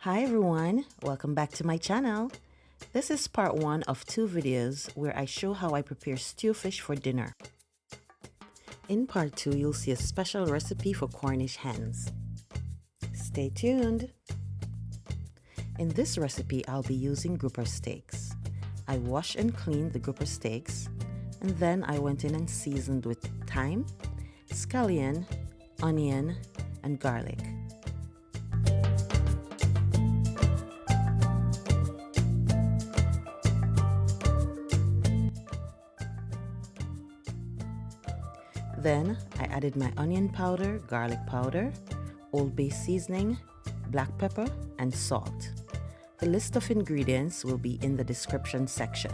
Hi everyone, welcome back to my channel. This is part 1 of 2 videos where I show how I prepare stew fish for dinner. In part 2, you'll see a special recipe for Cornish hens. Stay tuned. In this recipe, I'll be using grouper steaks. I washed and cleaned the grouper steaks, and then I went in and seasoned with thyme, scallion, onion, and garlic. Then I added my onion powder, garlic powder, Old Bay seasoning, black pepper, and salt. The list of ingredients will be in the description section.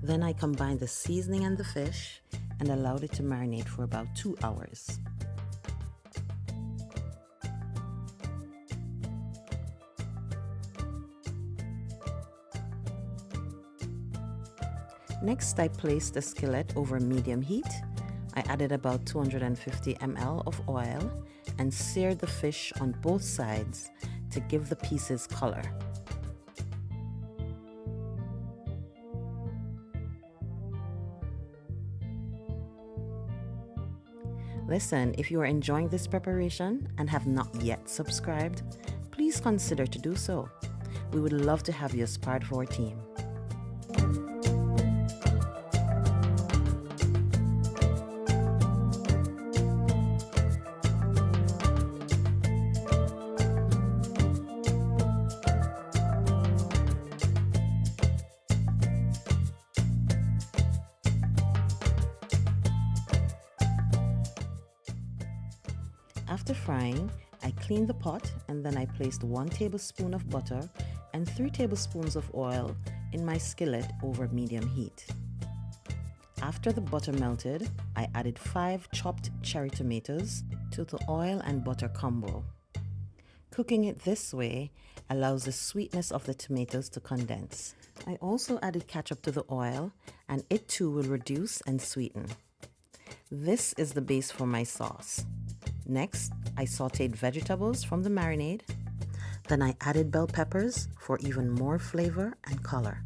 Then I combined the seasoning and the fish and allowed it to marinate for about 2 hours. Next, I placed the skillet over medium heat. I added about 250 ml of oil and seared the fish on both sides to give the pieces color. Listen, if you are enjoying this preparation and have not yet subscribed, please consider to do so. We would love to have you as part of our team. After frying, I cleaned the pot and then I placed 1 tablespoon of butter and 3 tablespoons of oil in my skillet over medium heat. After the butter melted, I added 5 chopped cherry tomatoes to the oil and butter combo. Cooking it this way allows the sweetness of the tomatoes to condense. I also added ketchup to the oil, and it too will reduce and sweeten. This is the base for my sauce. Next, I sauteed vegetables from the marinade. Then I added bell peppers for even more flavor and color.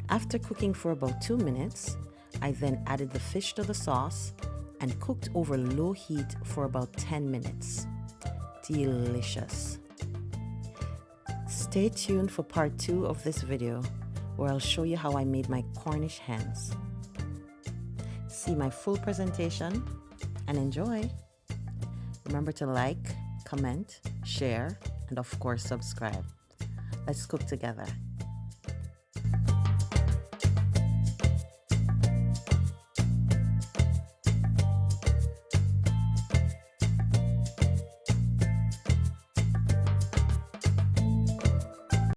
After cooking for about 2 minutes, I then added the fish to the sauce and cooked over low heat for about 10 minutes. Delicious. Stay tuned for part 2 of this video, where I'll show you how I made my Cornish hens. See my full presentation and enjoy. Remember to like, comment, share, and of course subscribe. Let's cook together.